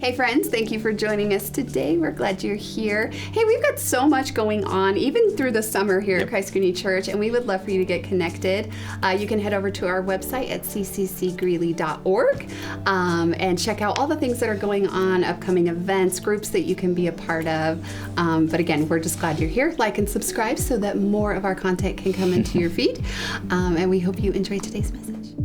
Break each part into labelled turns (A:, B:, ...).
A: Hey friends, thank you for joining us today. We're glad you're here. Hey, we've got so much going on, even through the summer here at Christ Community Church, and we would love for you to get connected. You can head over to our website at cccgreeley.org and check out all the things that are going on, upcoming events, groups that you can be a part of. But again, we're just glad you're here. Like and subscribe so that more of our content can come into your feed. And we hope you enjoy today's message.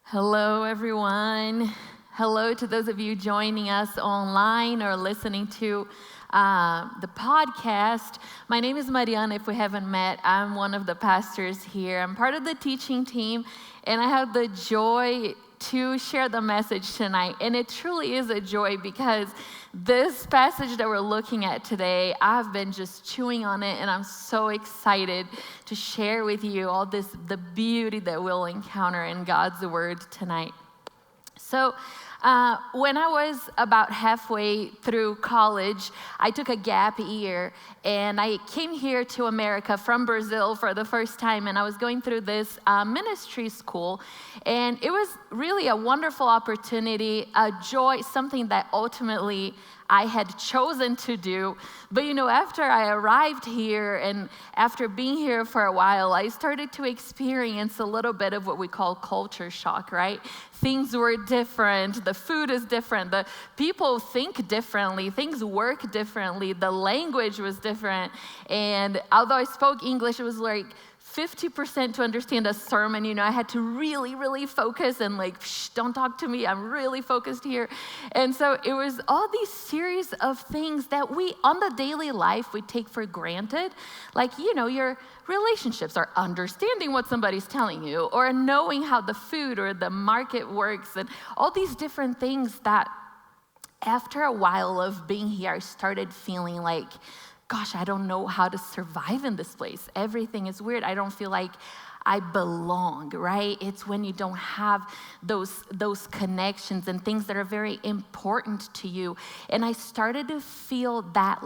B: Hello, everyone. Hello to those of you joining us online or listening to the podcast. My name is Mariana, if we haven't met. I'm one of the pastors here. I'm part of the teaching team, and I have the joy to share the message tonight. And it truly is a joy because this passage that we're looking at today, I've been just chewing on it, and I'm so excited to share with you all the beauty that we'll encounter in God's word tonight. So, when I was about halfway through college, I took a gap year, and I came here to America from Brazil for the first time, and I was going through this ministry school, and it was really a wonderful opportunity, a joy, something that ultimately I had chosen to do. But after I arrived here and after being here for a while, I started to experience a little bit of what we call culture shock, right? Things were different, the food is different, the people think differently, things work differently, the language was different. And although I spoke English, it was like 50% to understand a sermon. I had to really, really focus and don't talk to me. I'm really focused here. And so it was all these series of things that we, on the daily life, we take for granted. Your relationships are understanding what somebody's telling you or knowing how the food or the market works and all these different things that after a while of being here, I started feeling like, gosh, I don't know how to survive in this place. Everything is weird. I don't feel like I belong, right? It's when you don't have those connections and things that are very important to you. And I started to feel that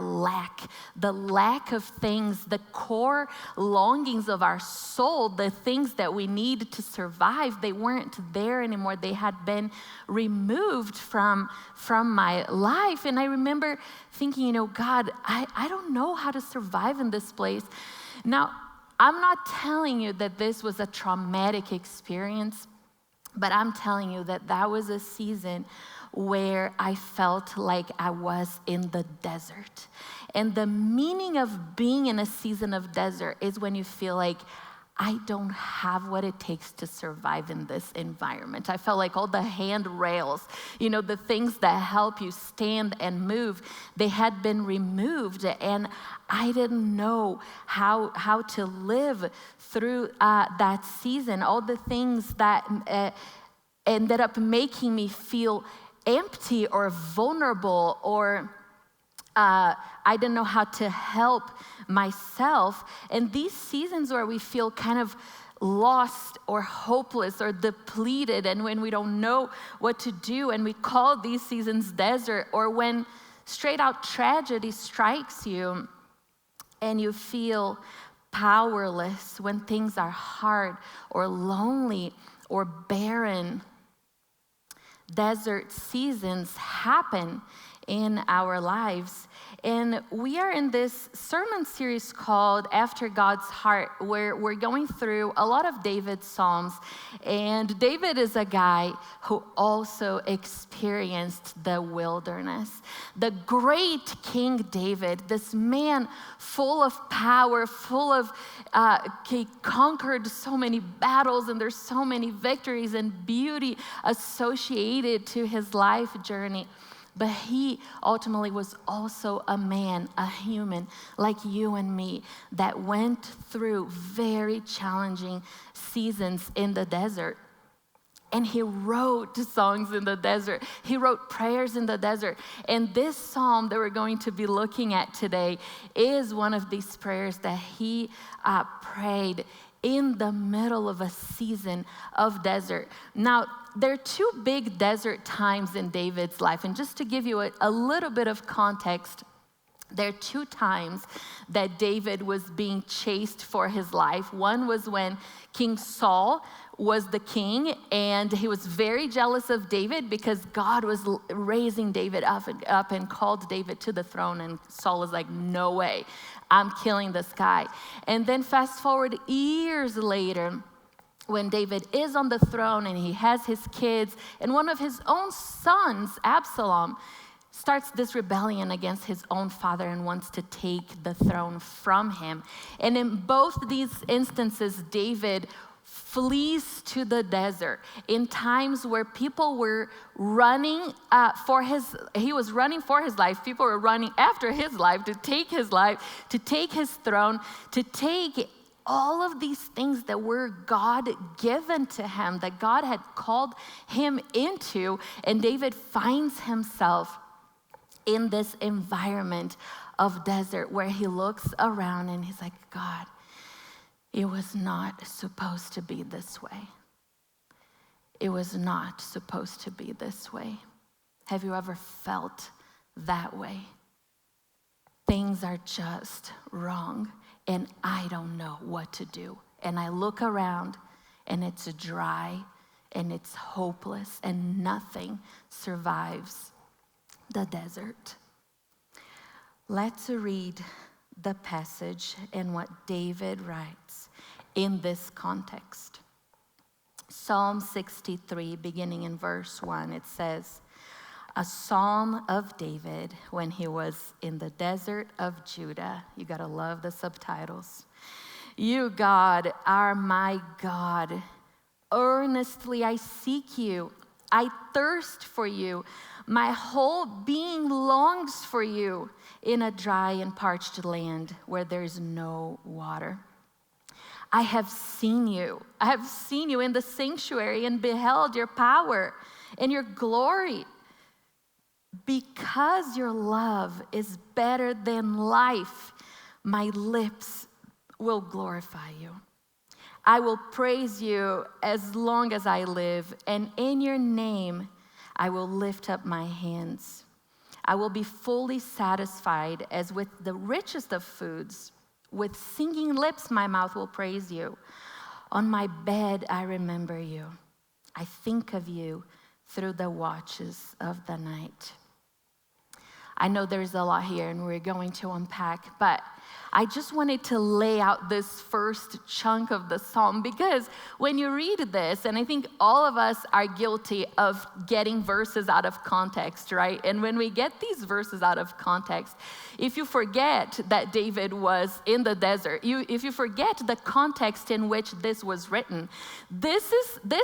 B: the lack of things, the core longings of our soul, the things that we need to survive, they weren't there anymore. They had been removed from my life. And I remember thinking, God, I don't know how to survive in this place. Now, I'm not telling you that this was a traumatic experience, but I'm telling you that was a season where I felt like I was in the desert. And the meaning of being in a season of desert is when you feel like I don't have what it takes to survive in this environment. I felt like all the handrails, the things that help you stand and move, they had been removed, and I didn't know how to live through that season. All the things that ended up making me feel empty or vulnerable, or I didn't know how to help myself. And these seasons where we feel kind of lost or hopeless or depleted, and when we don't know what to do, and we call these seasons desert, or when straight out tragedy strikes you and you feel powerless, when things are hard or lonely or barren. Desert seasons happen in our lives. And we are in this sermon series called After God's Heart, where we're going through a lot of David's Psalms. And David is a guy who also experienced the wilderness. The great King David, this man full of power, he conquered so many battles, and there's so many victories and beauty associated to his life journey. But he ultimately was also a man, a human like you and me, that went through very challenging seasons in the desert. And he wrote songs in the desert. He wrote prayers in the desert. And this psalm that we're going to be looking at today is one of these prayers that he prayed in the middle of a season of desert. Now, there are two big desert times in David's life. And just to give you a little bit of context, there are two times that David was being chased for his life. One was when King Saul was the king, and he was very jealous of David because God was raising David up and called David to the throne, and Saul was like, no way, I'm killing this guy. And then fast forward years later, when David is on the throne and he has his kids, and one of his own sons, Absalom, starts this rebellion against his own father and wants to take the throne from him. And in both these instances, David flees to the desert in times where people were running he was running for his life. People were running after his life, to take his throne, to take all of these things that were God given to him, that God had called him into. And David finds himself in this environment of desert where he looks around and he's like, God, it was not supposed to be this way. It was not supposed to be this way. Have you ever felt that way? Things are just wrong, and I don't know what to do. And I look around, and it's dry, and it's hopeless, and nothing survives the desert. Let's read the passage and what David writes in this context. Psalm 63, beginning in verse 1, it says, a psalm of David when he was in the desert of Judah. You gotta love the subtitles. You, God, are my God. Earnestly I seek you. I thirst for you. My whole being longs for you in a dry and parched land where there is no water. I have seen you. I have seen you in the sanctuary and beheld your power and your glory. Because your love is better than life, my lips will glorify you. I will praise you as long as I live, and in your name I will lift up my hands. I will be fully satisfied as with the richest of foods. With singing lips my mouth will praise you. On my bed I remember you. I think of you through the watches of the night. I know there's a lot here and we're going to unpack, but I just wanted to lay out this first chunk of the psalm, because when you read this, and I think all of us are guilty of getting verses out of context, right? And when we get these verses out of context, if you forget that David was in the desert, if you forget the context in which this was written, this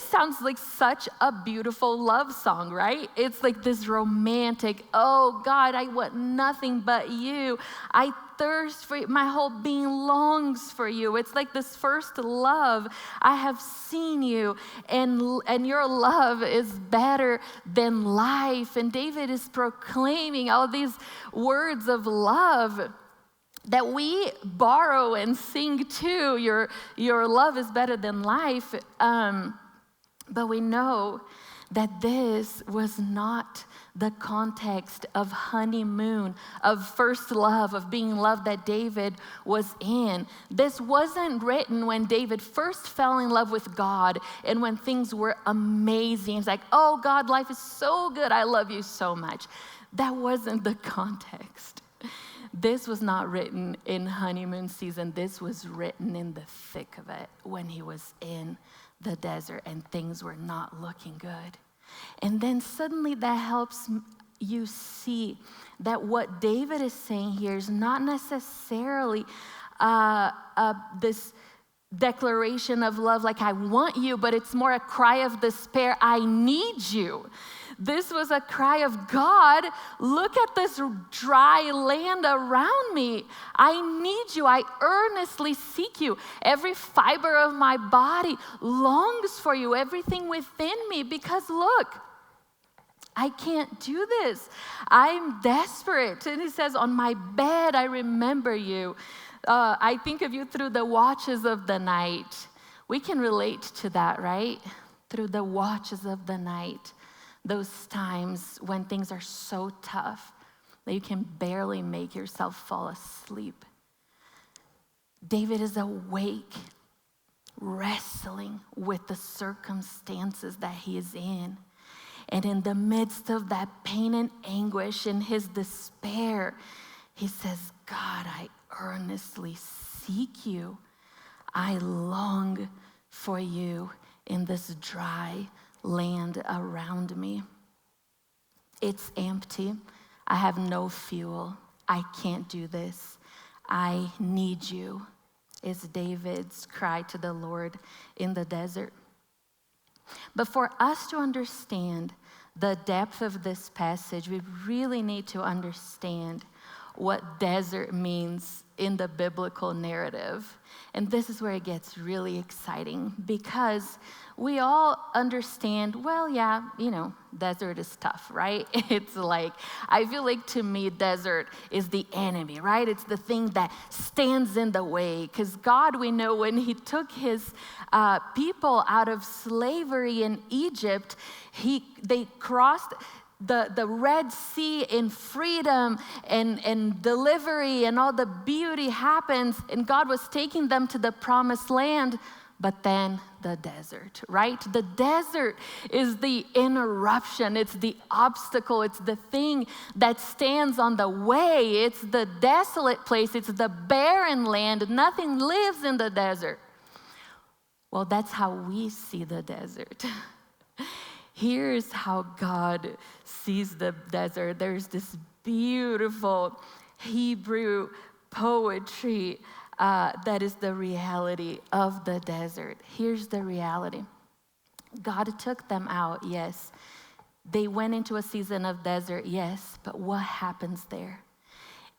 B: sounds like such a beautiful love song, right? It's like this romantic, oh God, I want nothing but you. I thirst for you. My whole being longs for you. It's like this first love. I have seen you, and your love is better than life. And David is proclaiming all these words of love that we borrow and sing too. Your love is better than life. But we know that this was not the context of honeymoon, of first love, of being loved that David was in. This wasn't written when David first fell in love with God and when things were amazing. It's like, oh God, life is so good. I love you so much. That wasn't the context. This was not written in honeymoon season. This was written in the thick of it when he was in the desert and things were not looking good. And then suddenly that helps you see that what David is saying here is not necessarily this declaration of love like I want you, but it's more a cry of despair. I need you. This was a cry of God, look at this dry land around me. I need you. I earnestly seek you. Every fiber of my body longs for you, everything within me, because look, I can't do this. I'm desperate. And he says, on my bed, I remember you. I think of you through the watches of the night. We can relate to that, right? Through the watches of the night. Those times when things are so tough that you can barely make yourself fall asleep. David is awake, wrestling with the circumstances that he is in. And in the midst of that pain and anguish and his despair, he says, God, I earnestly seek you. I long for you in this dry land around me. It's empty. I have no fuel. I can't do this. I need you, is David's cry to the Lord in the desert. But for us to understand the depth of this passage, we really need to understand what desert means in the biblical narrative. And this is where it gets really exciting, because we all understand, well, yeah, desert is tough, right? It's like, I feel like to me, desert is the enemy, right? It's the thing that stands in the way. Because God, we know when he took his people out of slavery in Egypt, they crossed the Red Sea in freedom and delivery, and all the beauty happens, and God was taking them to the promised land. But then the desert, right? The desert is the interruption. It's the obstacle. It's the thing that stands on the way. It's the desolate place. It's the barren land. Nothing lives in the desert. Well, that's how we see the desert. Here's how God sees the desert. There's this beautiful Hebrew poetry that is the reality of the desert. Here's the reality. God took them out, yes. They went into a season of desert, yes. But what happens there?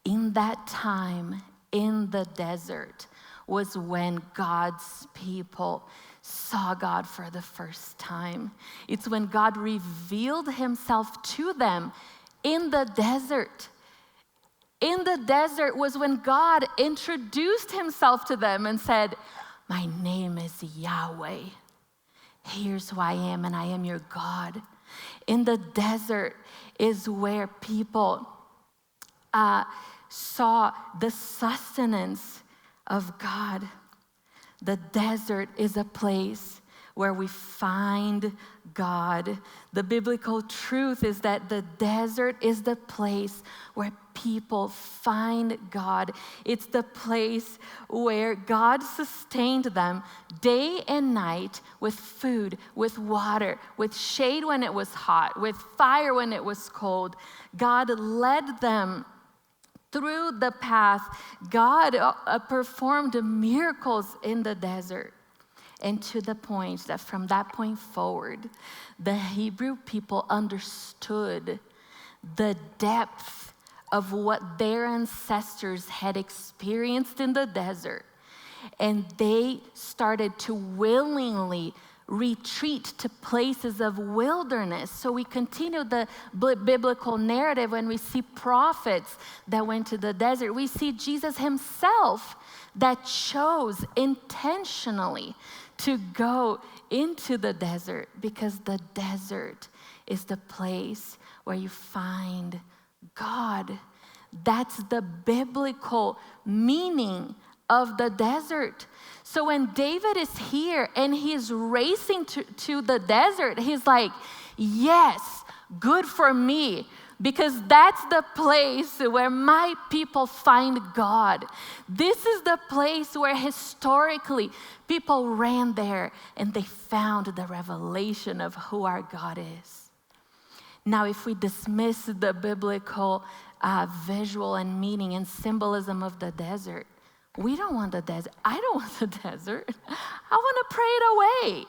B: In that time, in the desert, was when God's people saw God for the first time. It's when God revealed himself to them in the desert. In the desert was when God introduced himself to them and said, my name is Yahweh. Here's who I am, and I am your God. In the desert is where people saw the sustenance of God. The desert is a place where we find God. The biblical truth is that the desert is the place where people find God. It's the place where God sustained them day and night with food, with water, with shade when it was hot, with fire when it was cold. God led them through the path. God performed miracles in the desert. And to the point that from that point forward, the Hebrew people understood the depth of what their ancestors had experienced in the desert. And they started to willingly retreat to places of wilderness. So we continue the biblical narrative when we see prophets that went to the desert. We see Jesus himself that chose intentionally to go into the desert, because the desert is the place where you find God. That's the biblical meaning of the desert. So when David is here and he's racing to the desert, he's like, yes, good for me, because that's the place where my people find God. This is the place where historically people ran there and they found the revelation of who our God is. Now, if we dismiss the biblical visual and meaning and symbolism of the desert, we don't want the desert. I don't want the desert. I want to pray it away.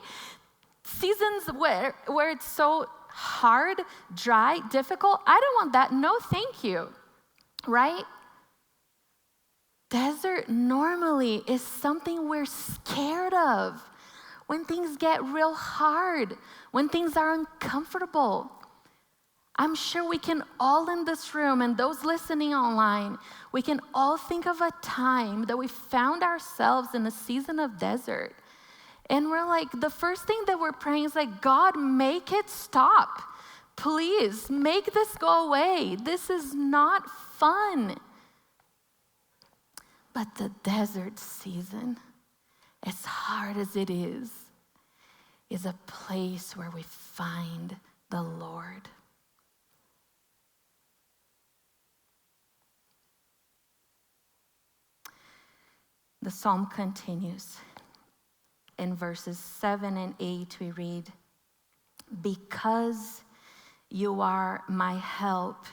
B: Seasons where it's so hard, dry, difficult, I don't want that. No, thank you. Right? Desert normally is something we're scared of. When things get real hard, when things are uncomfortable. I'm sure we can all in this room and those listening online, we can all think of a time that we found ourselves in a season of desert. And we're like, the first thing that we're praying is like, God, make it stop. Please, make this go away. This is not fun. But the desert season as hard as it is a place where we find the Lord. The psalm continues. In verses 7 and 8, we read, "Because you are my help,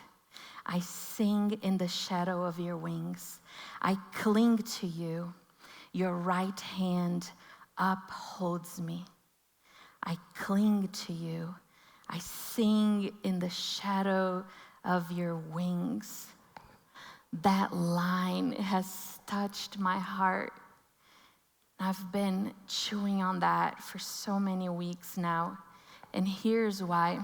B: I sing in the shadow of your wings. I cling to you. Your right hand upholds me. I cling to you. I sing in the shadow of your wings." That line has touched my heart. I've been chewing on that for so many weeks now. And here's why.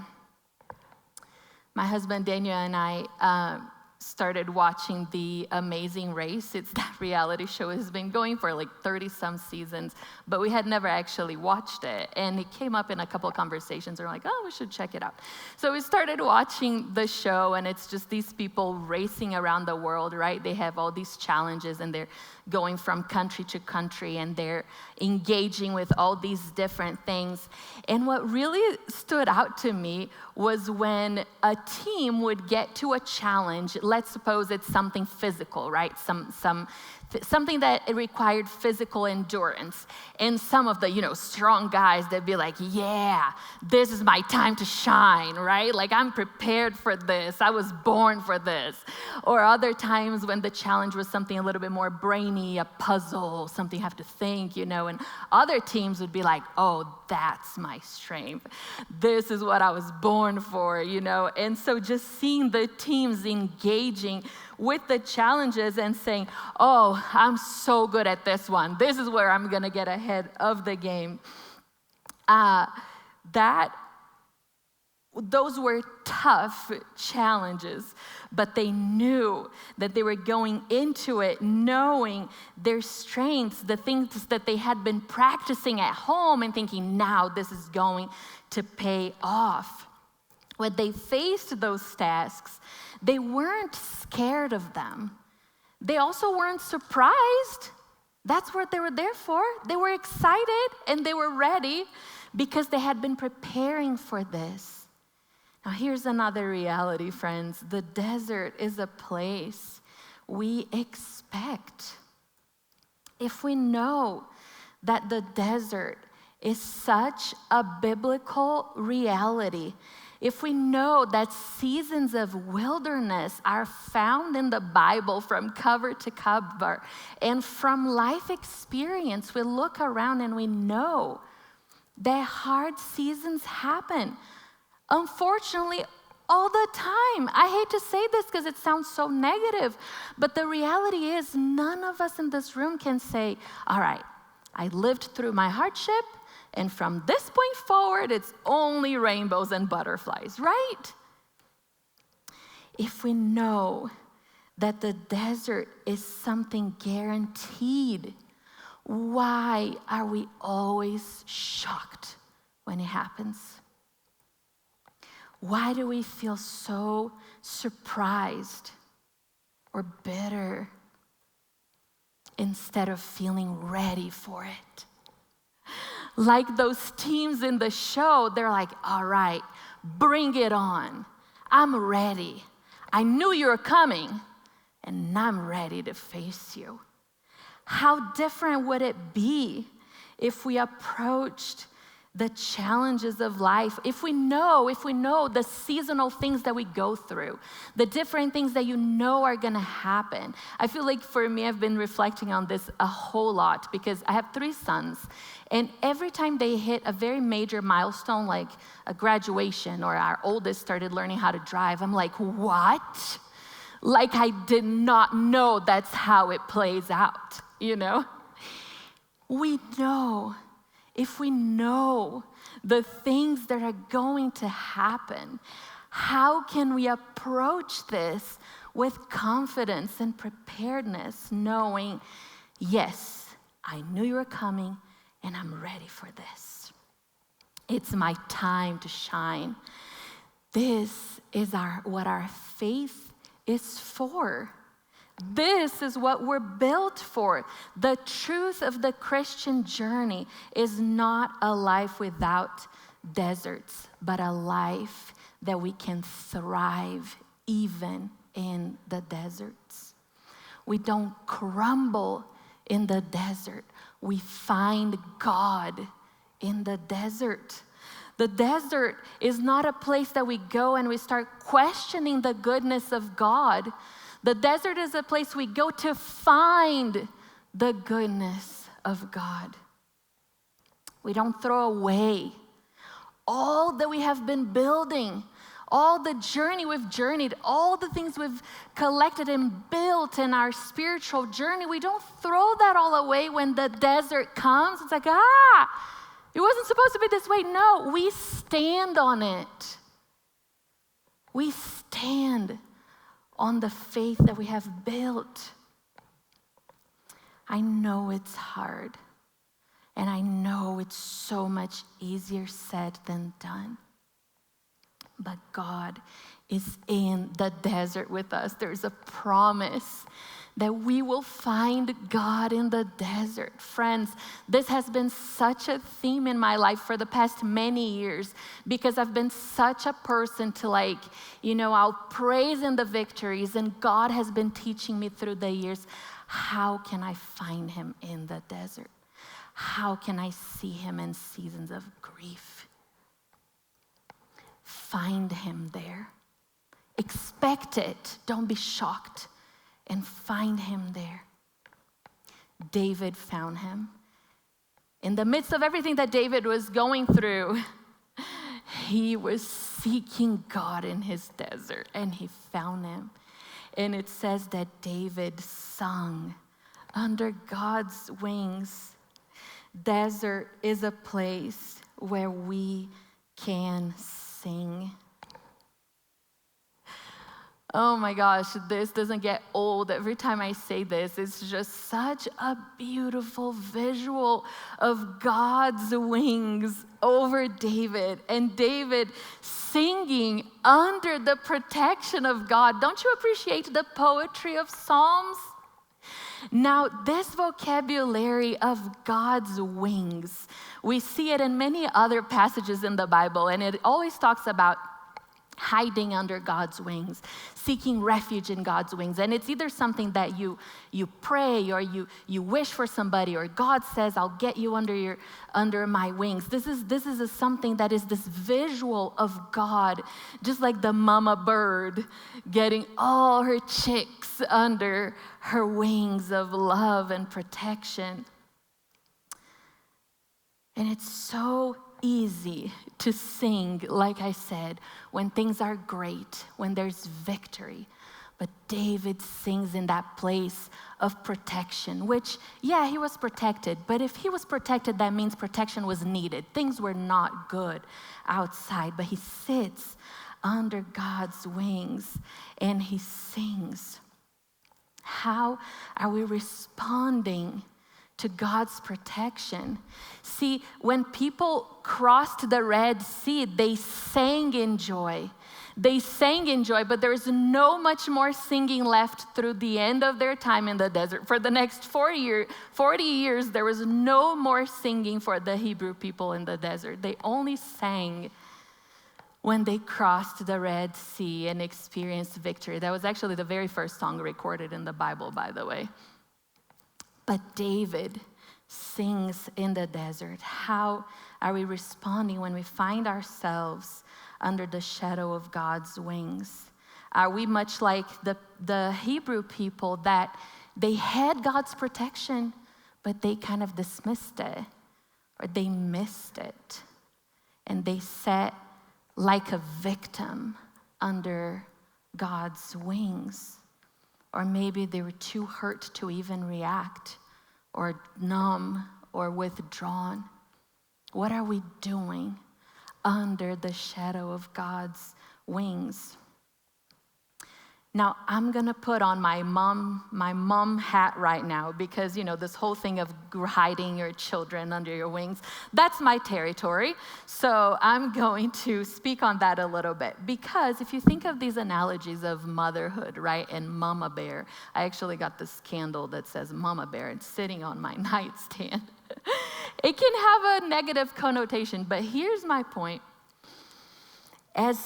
B: My husband Daniel and I started watching The Amazing Race. It's that reality show. It's been going for like 30-some seasons, but we had never actually watched it. And it came up in a couple of conversations. We're like, oh, we should check it out. So we started watching the show, and it's just these people racing around the world, right? They have all these challenges, and they're going from country to country, and they're engaging with all these different things. And what really stood out to me was when a team would get to a challenge. Let's suppose it's something physical, right? Something that it required physical endurance. And some of the, strong guys, they'd be like, yeah, this is my time to shine, right? Like, I'm prepared for this. I was born for this. Or other times when the challenge was something a little bit more brainy, a puzzle, something you have to think, and other teams would be like, oh, that's my strength. This is what I was born for, And so just seeing the teams engaging with the challenges and saying, oh, I'm so good at this one. This is where I'm going to get ahead of the game. Those were tough challenges, but they knew that they were going into it knowing their strengths, the things that they had been practicing at home and thinking, now this is going to pay off. When they faced those tasks, they weren't scared of them. They also weren't surprised. That's what they were there for. They were excited and they were ready because they had been preparing for this. Now, here's another reality, friends. The desert is a place we expect. If we know that the desert is such a biblical reality, if we know that seasons of wilderness are found in the Bible from cover to cover, and from life experience, we look around and we know that hard seasons happen. Unfortunately, all the time. I hate to say this because it sounds so negative, but the reality is none of us in this room can say, all right, I lived through my hardship, and from this point forward, it's only rainbows and butterflies, right? If we know that the desert is something guaranteed, why are we always shocked when it happens? Why do we feel so surprised or bitter instead of feeling ready for it? Like those teams in the show, they're like, all right, bring it on. I'm ready. I knew you were coming, and I'm ready to face you. How different would it be if we approached the challenges of life, if we know the seasonal things that we go through, the different things that are gonna happen. I feel like for me, I've been reflecting on this a whole lot because I have 3 sons, and every time they hit a very major milestone, like a graduation or our oldest started learning how to drive, I'm like, what? Like I did not know that's how it plays out, We know. If we know the things that are going to happen, how can we approach this with confidence and preparedness, knowing, yes, I knew you were coming and I'm ready for this. It's my time to shine. This is what our faith is for. This is what we're built for. The truth of the Christian journey is not a life without deserts, but a life that we can thrive even in the deserts. We don't crumble in the desert. We find God in the desert. The desert is not a place that we go and we start questioning the goodness of God. The desert is a place we go to find the goodness of God. We don't throw away all that we have been building, all the journey we've journeyed, all the things we've collected and built in our spiritual journey. We don't throw that all away when the desert comes. It's like, it wasn't supposed to be this way. No, we stand on it. We stand on the faith that we have built. I know it's hard, and I know it's so much easier said than done. But God is in the desert with us. There's a promise that we will find God in the desert. Friends, this has been such a theme in my life for the past many years because I've been such a person to I'll praise in the victories, and God has been teaching me through the years, how can I find him in the desert? How can I see him in seasons of grief? Find him there. Expect it. Don't be shocked. And find him there. David found him. In the midst of everything that David was going through, he was seeking God in his desert, and he found him. And it says that David sung under God's wings. Desert is a place where we can sing. Oh my gosh, this doesn't get old. Every time I say this, it's just such a beautiful visual of God's wings over David, and David singing under the protection of God. Don't you appreciate the poetry of Psalms? Now, this vocabulary of God's wings, we see it in many other passages in the Bible, and it always talks about hiding under God's wings, seeking refuge in God's wings. And it's either something that you pray, or you wish for somebody, or God says, I'll get you under my wings. This is something that is this visual of God, just like the mama bird getting all her chicks under her wings of love and protection. And it's so easy to sing, like I said, when things are great, when there's victory. But David sings in that place of protection, which, yeah, he was protected. But if he was protected, that means protection was needed. Things were not good outside, but he sits under God's wings and he sings. How are we responding to God's protection? See, when people crossed the Red Sea, they sang in joy. They sang in joy, but there's no much more singing left through the end of their time in the desert. For the next 40 years, there was no more singing for the Hebrew people in the desert. They only sang when they crossed the Red Sea and experienced victory. That was actually the very first song recorded in the Bible, by the way. But David sings in the desert. How are we responding when we find ourselves under the shadow of God's wings? Are we much like the Hebrew people that they had God's protection, but they kind of dismissed it, or they missed it, and they sat like a victim under God's wings? Or maybe they were too hurt to even react, or numb, or withdrawn. What are we doing under the shadow of God's wings? Now, I'm gonna put on my mom hat right now because, this whole thing of hiding your children under your wings, that's my territory. So I'm going to speak on that a little bit because if you think of these analogies of motherhood, right, and mama bear, I actually got this candle that says mama bear. It's sitting on my nightstand. It can have a negative connotation, but here's my point. As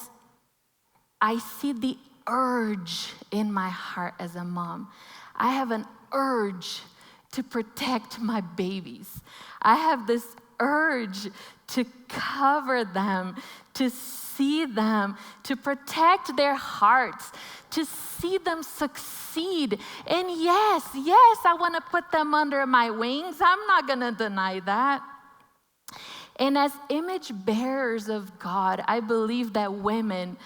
B: I see the urge in my heart as a mom, I have an urge to protect my babies. I have this urge to cover them, to see them, to protect their hearts, to see them succeed. And yes, I want to put them under my wings. I'm not going to deny that. And as image bearers of God, I believe that women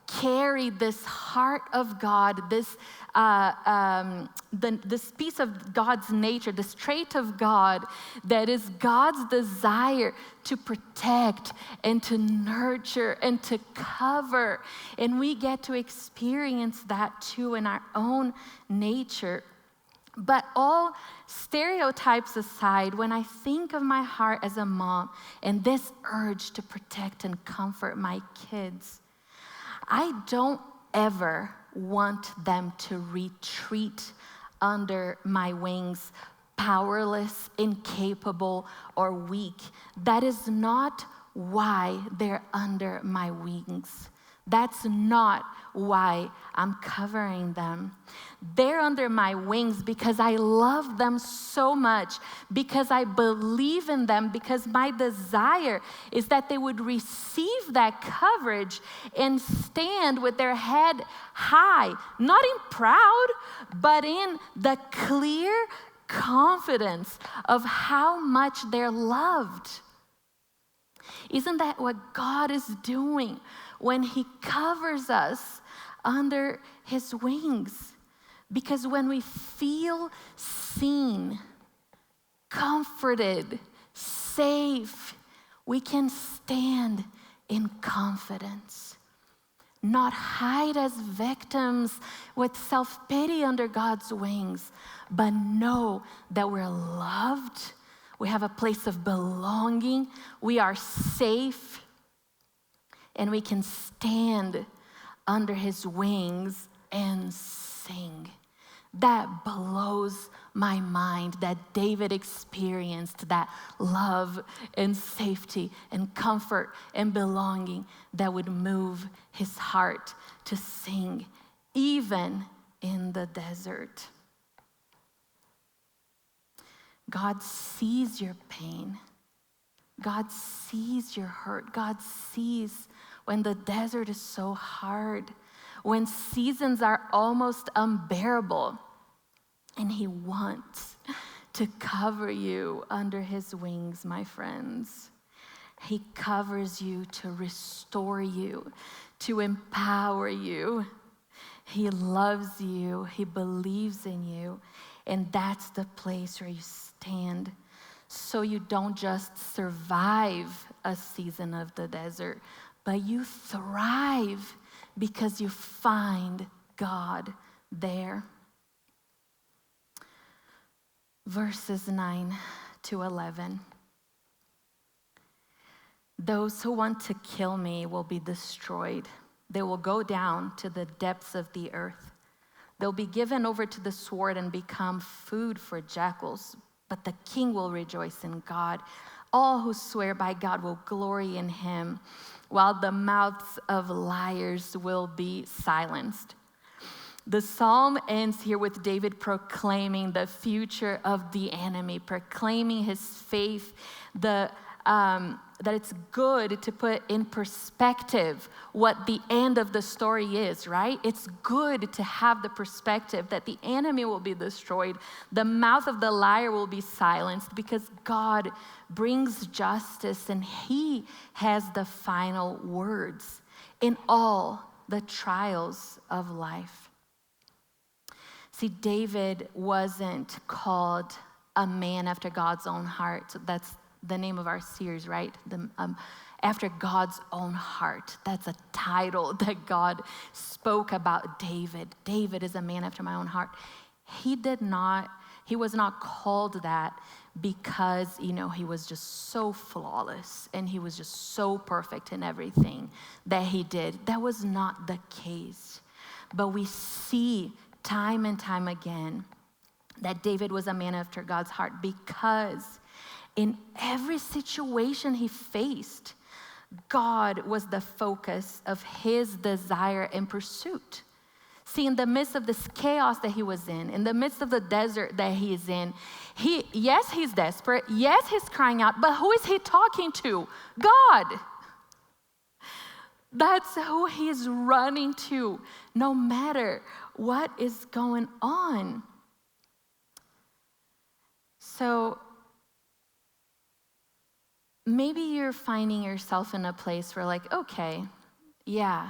B: carry this heart of God, this piece of God's nature, this trait of God that is God's desire to protect and to nurture and to cover. And we get to experience that too in our own nature. But all stereotypes aside, when I think of my heart as a mom and this urge to protect and comfort my kids, I don't ever want them to retreat under my wings, powerless, incapable, or weak. That is not why they're under my wings. That's not why I'm covering them. They're under my wings because I love them so much, because I believe in them, because my desire is that they would receive that coverage and stand with their head high, not in proud, but in the clear confidence of how much they're loved. Isn't that what God is doing when He covers us under His wings? Because when we feel seen, comforted, safe, we can stand in confidence, not hide as victims with self-pity under God's wings, but know that we're loved, we have a place of belonging, we are safe, and we can stand under His wings and sing. That blows my mind that David experienced that love and safety and comfort and belonging that would move his heart to sing, even in the desert. God sees your pain. God sees your hurt. God sees when the desert is so hard, when seasons are almost unbearable, and He wants to cover you under His wings, my friends. He covers you to restore you, to empower you. He loves you. He believes in you. And that's the place where you stand, so you don't just survive a season of the desert, but you thrive because you find God there. Verses 9 to 11. Those who want to kill me will be destroyed. They will go down to the depths of the earth. They'll be given over to the sword and become food for jackals. But the king will rejoice in God. All who swear by God will glory in Him, while the mouths of liars will be silenced. The psalm ends here with David proclaiming the future of the enemy, proclaiming his faith, that it's good to put in perspective what the end of the story is, right? It's good to have the perspective that the enemy will be destroyed, the mouth of the liar will be silenced, because God brings justice and He has the final words in all the trials of life. See, David wasn't called a man after God's own heart. So that's the name of our series, right? after God's own heart. That's a title that God spoke about David. David is a man after my own heart. He was not called that because, he was just so flawless and he was just so perfect in everything that he did. That was not the case. But we see time and time again that David was a man after God's heart because in every situation he faced, God was the focus of his desire and pursuit. See, in the midst of this chaos that he was in the midst of the desert that he is in, yes, he's desperate. Yes, he's crying out, but who is he talking to? God. That's who he's running to, no matter what is going on. So maybe you're finding yourself in a place where okay, yeah,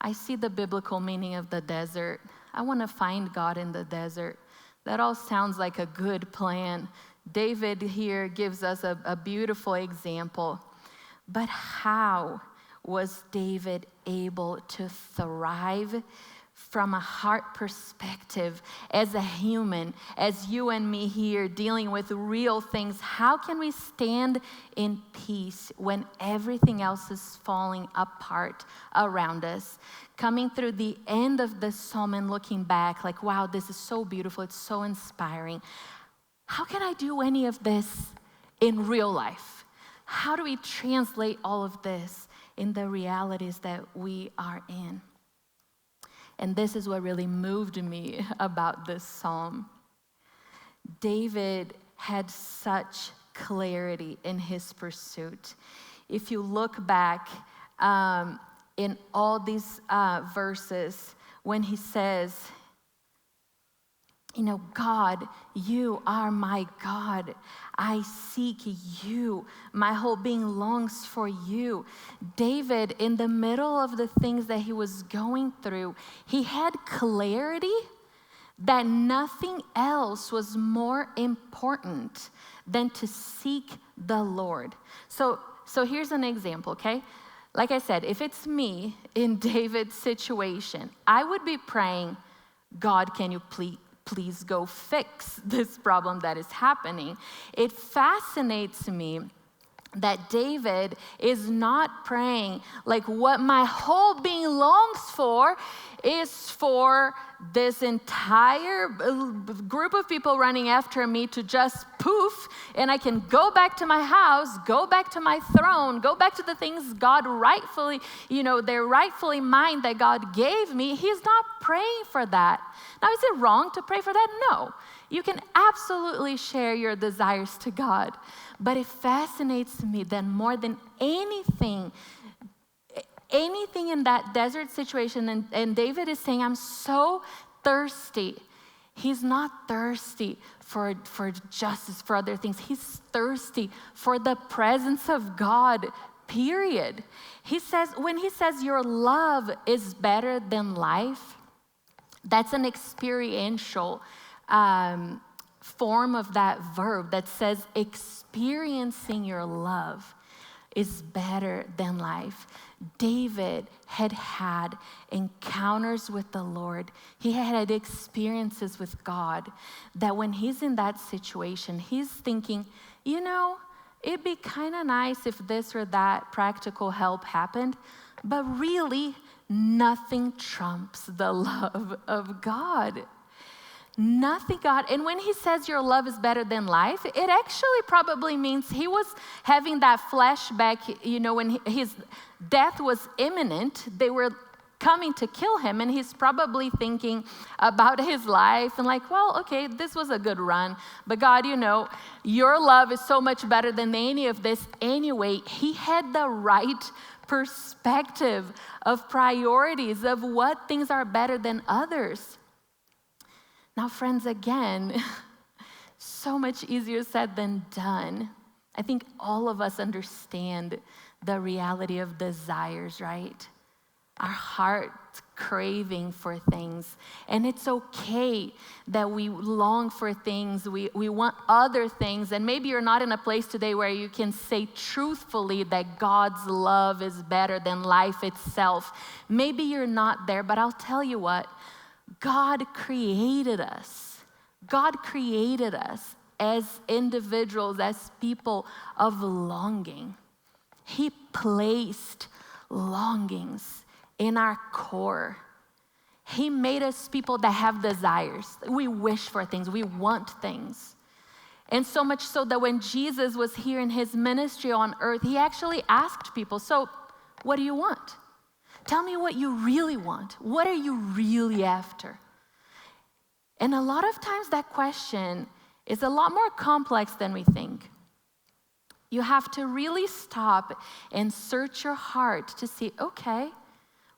B: I see the biblical meaning of the desert. I want to find God in the desert. That all sounds like a good plan. David here gives us a beautiful example. But how was David able to thrive from a heart perspective as a human, as you and me here dealing with real things? How can we stand in peace when everything else is falling apart around us? Coming through the end of this psalm and looking back wow, this is so beautiful, it's so inspiring. How can I do any of this in real life? How do we translate all of this in the realities that we are in? And this is what really moved me about this psalm. David had such clarity in his pursuit. If you look back in all these verses, when he says, God, you are my God. I seek you. My whole being longs for you. David, in the middle of the things that he was going through, he had clarity that nothing else was more important than to seek the Lord. So here's an example, okay? Like I said, if it's me in David's situation, I would be praying, God, can you please go fix this problem that is happening. It fascinates me that David is not praying what my whole being longs for is for this entire group of people running after me to just poof, and I can go back to my house, go back to my throne, go back to the things God rightfully, they're rightfully mine that God gave me. He's not praying for that. Now, is it wrong to pray for that? No. You can absolutely share your desires to God. But it fascinates me that more than anything in that desert situation, and David is saying, I'm so thirsty. He's not thirsty for justice, for other things. He's thirsty for the presence of God, period. When he says your love is better than life, that's an experiential form of that verb that says experiencing your love is better than life. David had encounters with the Lord. He had experiences with God that when he's in that situation, he's thinking, it'd be kind of nice if this or that practical help happened, but really, nothing trumps the love of God. Nothing, God. And when he says your love is better than life, it actually probably means he was having that flashback, when his death was imminent. They were coming to kill him, and he's probably thinking about his life and well, okay, this was a good run, but God, your love is so much better than any of this anyway. He had the right perspective of priorities, of what things are better than others. Now, friends, again, so much easier said than done. I think all of us understand the reality of desires, right? Our heart craving for things. And it's okay that we long for things, we want other things. And maybe you're not in a place today where you can say truthfully that God's love is better than life itself. Maybe you're not there, but I'll tell you what, God created us. God created us as individuals, as people of longing. He placed longings in our core. He made us people that have desires. We wish for things, we want things. And so much so that when Jesus was here in his ministry on earth, he actually asked people, so what do you want? Tell me what you really want. What are you really after? And a lot of times that question is a lot more complex than we think. You have to really stop and search your heart to see, okay,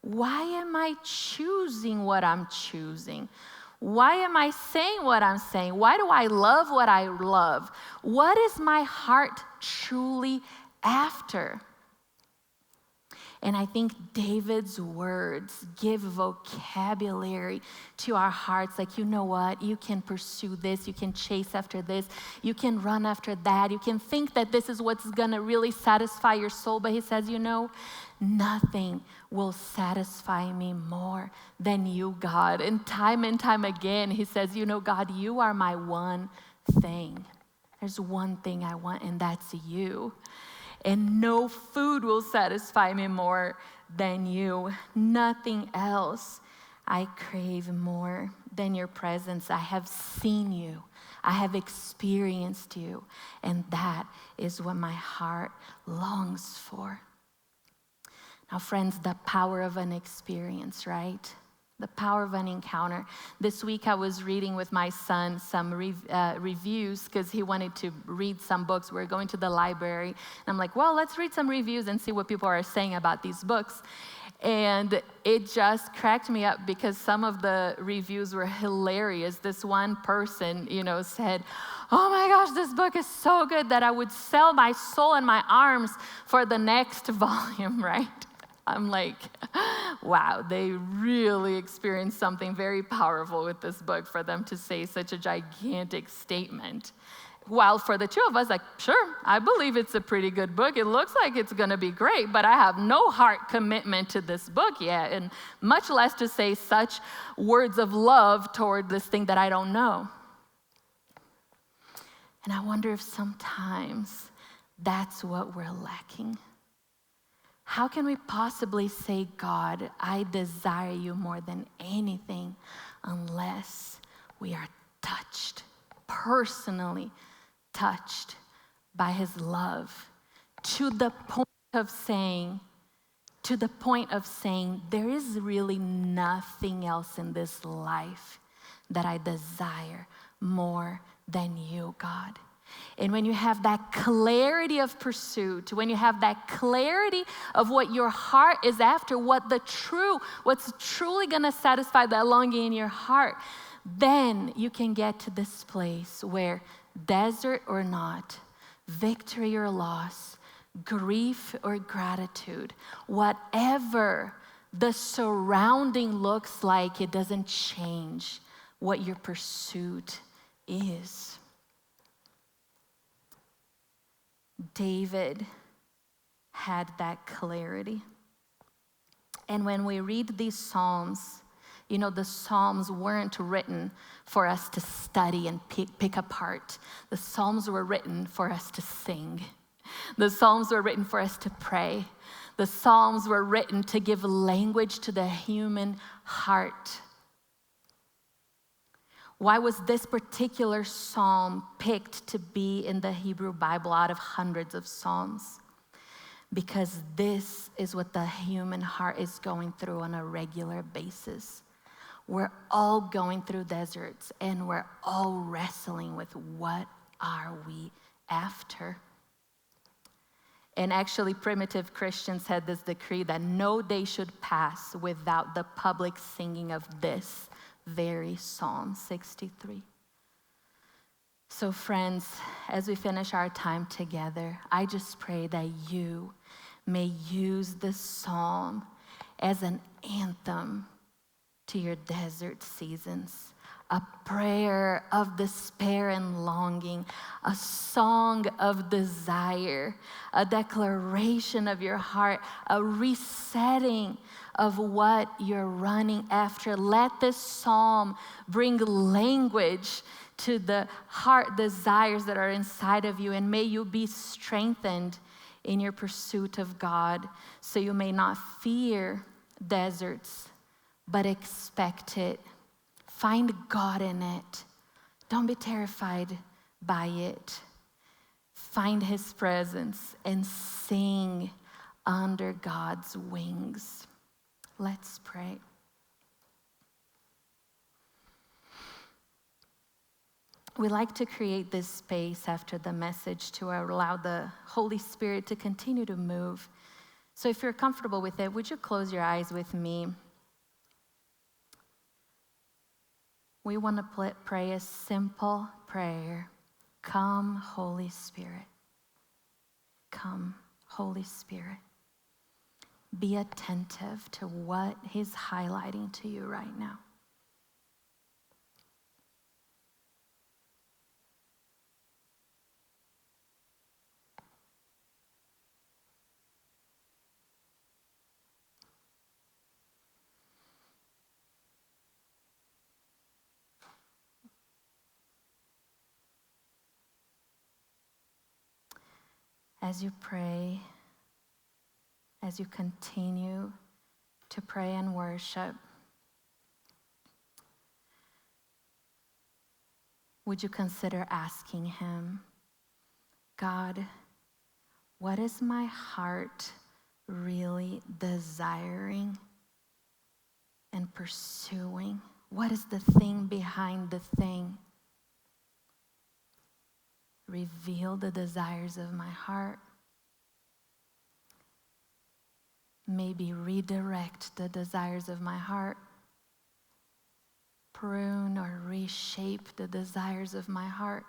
B: why am I choosing what I'm choosing? Why am I saying what I'm saying? Why do I love what I love? What is my heart truly after? And I think David's words give vocabulary to our hearts. Like, you know what? You can pursue this. You can chase after this. You can run after that. You can think that this is what's going to really satisfy your soul. But he says, you know, nothing will satisfy me more than you, God. And time again, he says, you know, God, you are my one thing. There's one thing I want, and that's you. And no food will satisfy me more than you. Nothing else I crave more than your presence. I have seen you. I have experienced you. And that is what my heart longs for. Now, friends, the power of an experience, right? The power of an encounter. This week I was reading with my son some reviews because he wanted to read some books. We were going to the library. And I'm like, well, let's read some reviews and see what people are saying about these books. And it just cracked me up because some of the reviews were hilarious. This one person, said, oh my gosh, this book is so good that I would sell my soul and my arms for the next volume, right? I'm like, wow, they really experienced something very powerful with this book for them to say such a gigantic statement. While for the two of us, like, sure, I believe it's a pretty good book. It looks like it's going to be great, but I have no heart commitment to this book yet, and much less to say such words of love toward this thing that I don't know. And I wonder if sometimes that's what we're lacking. How can we possibly say, God, I desire you more than anything, unless we are touched, personally touched by his love, to the point of saying, there is really nothing else in this life that I desire more than you, God. And when you have that clarity of pursuit, when you have that clarity of what your heart is after, what's truly going to satisfy that longing in your heart, then you can get to this place where desert or not, victory or loss, grief or gratitude, whatever the surrounding looks like, it doesn't change what your pursuit is. David had that clarity. And when we read these Psalms, the Psalms weren't written for us to study and pick apart. The Psalms were written for us to sing. The Psalms were written for us to pray. The Psalms were written to give language to the human heart. Why was this particular psalm picked to be in the Hebrew Bible out of hundreds of psalms? Because this is what the human heart is going through on a regular basis. We're all going through deserts, and we're all wrestling with what are we after? And actually, primitive Christians had this decree that no day should pass without the public singing of this very Psalm 63. So friends, as we finish our time together, I just pray that you may use this psalm as an anthem to your desert seasons, a prayer of despair and longing, a song of desire, a declaration of your heart, a resetting of what you're running after. Let this psalm bring language to the heart desires that are inside of you, and may you be strengthened in your pursuit of God, so you may not fear deserts, but expect it. Find God in it. Don't be terrified by it. Find his presence and sing under God's wings. Let's pray. We like to create this space after the message to allow the Holy Spirit to continue to move. So if you're comfortable with it, would you close your eyes with me? We want to pray a simple prayer. Come, Holy Spirit. Come, Holy Spirit. Be attentive to what he's highlighting to you right now. As you pray, as you continue to pray and worship, would you consider asking him, God, what is my heart really desiring and pursuing? What is the thing behind the thing? Reveal the desires of my heart. Maybe redirect the desires of my heart. Prune or reshape the desires of my heart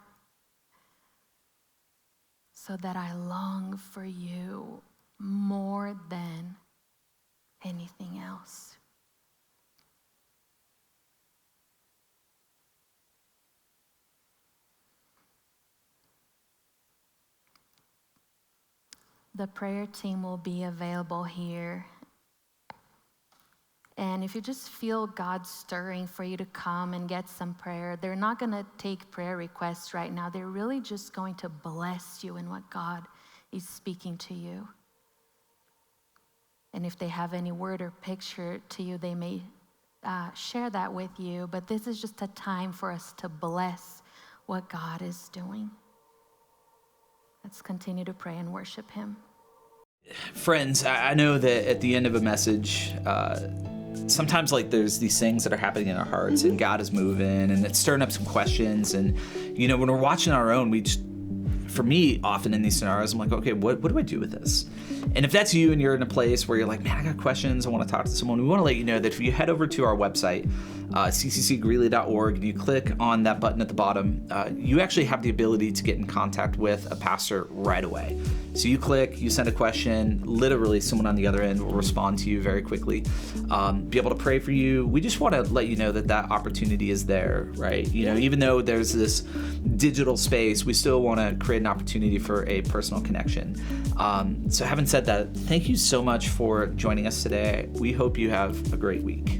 B: so that I long for you more than anything else. The prayer team will be available here. And if you just feel God stirring for you to come and get some prayer, they're not going to take prayer requests right now. They're really just going to bless you in what God is speaking to you. And if they have any word or picture to you, they may share that with you. But this is just a time for us to bless what God is doing. Let's continue to pray and worship him.
C: Friends, I know that at the end of a message, sometimes like there's these things that are happening in our hearts and God is moving and it's stirring up some questions. And, you know, when we're watching our own, for me, often in these scenarios, I'm like, okay, what do I do with this? And if that's you and you're in a place where you're like, man, I got questions, I want to talk to someone, we want to let you know that if you head over to our website, cccgreeley.org, and you click on that button at the bottom, you actually have the ability to get in contact with a pastor right away. So you click, you send a question, literally someone on the other end will respond to you very quickly, be able to pray for you. We just want to let you know that opportunity is there, right? You know, even though there's this digital space, we still want to create an opportunity for a personal connection. So having said that, thank you so much for joining us today. We hope you have a great week.